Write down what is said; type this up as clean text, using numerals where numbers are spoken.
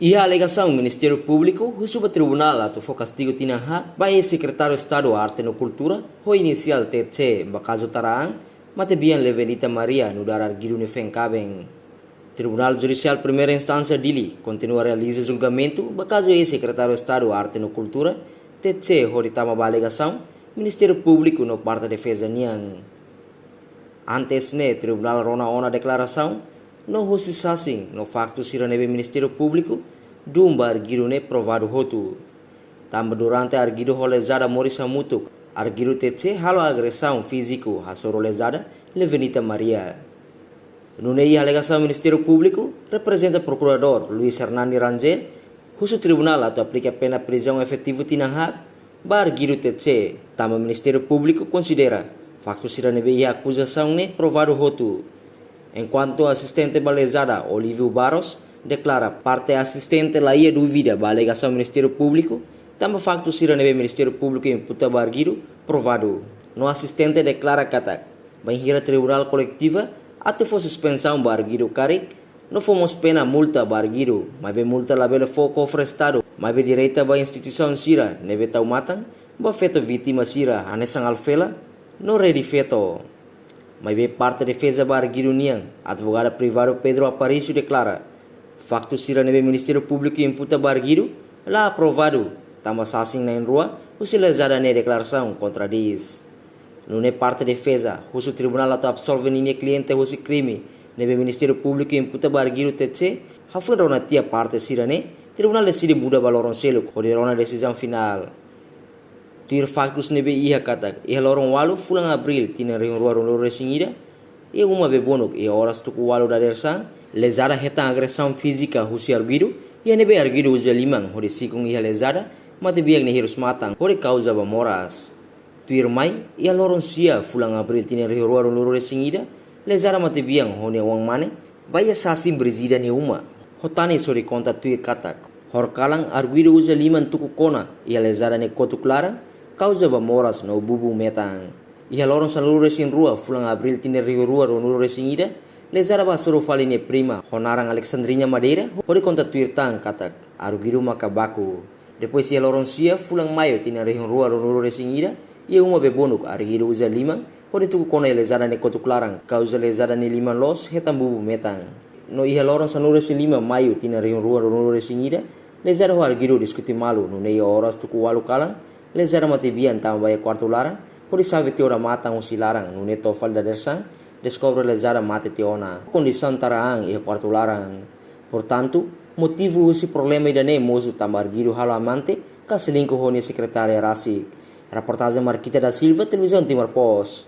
E a alegação do Ministério Público, o Tribunal atu foi castigo tinanhat, vai secretário de Estado de Arte e Cultura, o inicial TC, bakazo taraan, matebian Levenita Maria no dar arguido ne fencaben. Tribunal Judicial Primeira Instância Dili continua a realizar julgamento, bakazo e secretário de Estado de Arte e Cultura, TC, o ditama a alegação, Ministério Público no parte de defesa niang. Antes ne, Tribunal rona ona declaração, no hosisasing no facto sira nebe Ministério Público dumba argido ne provado hotu. Tamba durante argido rolezada Morisa Mutuk, argido TC halo agressão físico hasorolezada Levenita Maria. No nei alegação Ministério Público representa Procurador Luiz Hernani Rangel, husu Tribunal atau aplica pena prisão efetivo tinanhat, ba argido TC, tamba Ministério Público considera facto sira nebe acusação ne provado hotu. Enquanto assistente balezada Olívio Barros declara parte assistente laia dúvida a alegação do Ministério Público, também facto sira nebe Ministério Público imputa barguiro provado. No assistente declara kata, banhira tribunal coletiva até for suspensão barguiro cari, não fomos pena multa barguiro, mas bem multa labela for cofre estado, mas bem direita ba instituição sira nebe tau matang, ba feto vítima sira anesang alfela, no redi feto. Mas bem parte da defesa barguiro niang, advogado privado Pedro Aparício declara, facto sira nebe Ministério Público imputa barguiro, lá aprovado, tama sasing na rua, o silezada ne declaração contradiz. No ne parte da defesa, o tribunal atau absolve ni cliente o crime, nebe Ministério Público imputa barguiro TC, hafun rona tia parte sira ne, tribunal decide muda baloron selo, rona decisão final. Tuir factus nebe iha kata, iha lorong walu fulang Abril tina ring ruar loro singida, e uma bebonok e horas tuku walu da dersa, lezada hetang agressão física husi arguido, e nebe arguido usia limang, hori sikung iha lezada, mate biag ne hirus matang, hori causa bamoras. Tuir mai, iha lorong sia fulang Abril tina ring ruar loro singida, lezada mate biang hone wang mane, baya sasim berzida ne uma, hotane sori konta tuir katak. Horkalang arguido usia liman tuku kona, iha lezada ne kotu clara, causa bamoras no bubu metang. Iha lorong saluro sin rua fulang Abril tine rio rua ronuro resingida, lezara ba soro faline prima honarang Alexandrinha Madeira, hori konta tuirtang katak, arugiru makabaku. Depois iha lorong sia fulang Maio tine rio rua ronuro resingida, ia uma bebonuk arigiru uza limang, hori tuku kona lezara ne kotuk larang, causa lezara ne liman los hetam bubu metang. No iha lorong sanuro sin lima Maio tine rio rua ronuro resingida, lezara ho arigiru diskuti malu, no nei horas tuku walu kalang, lezara mati bian tamba ya quarto larang, por sabe teora mata um silarang no neto fal da dersa, descobre lezara mate teona, condição taraang e quarto larang. Portanto, motivo esse problema ida ne mozu tambar giru halo amante, ka selingkuh honi sekretária Rasik. Reportagem Marquita da Silva, televisão Timor Pos.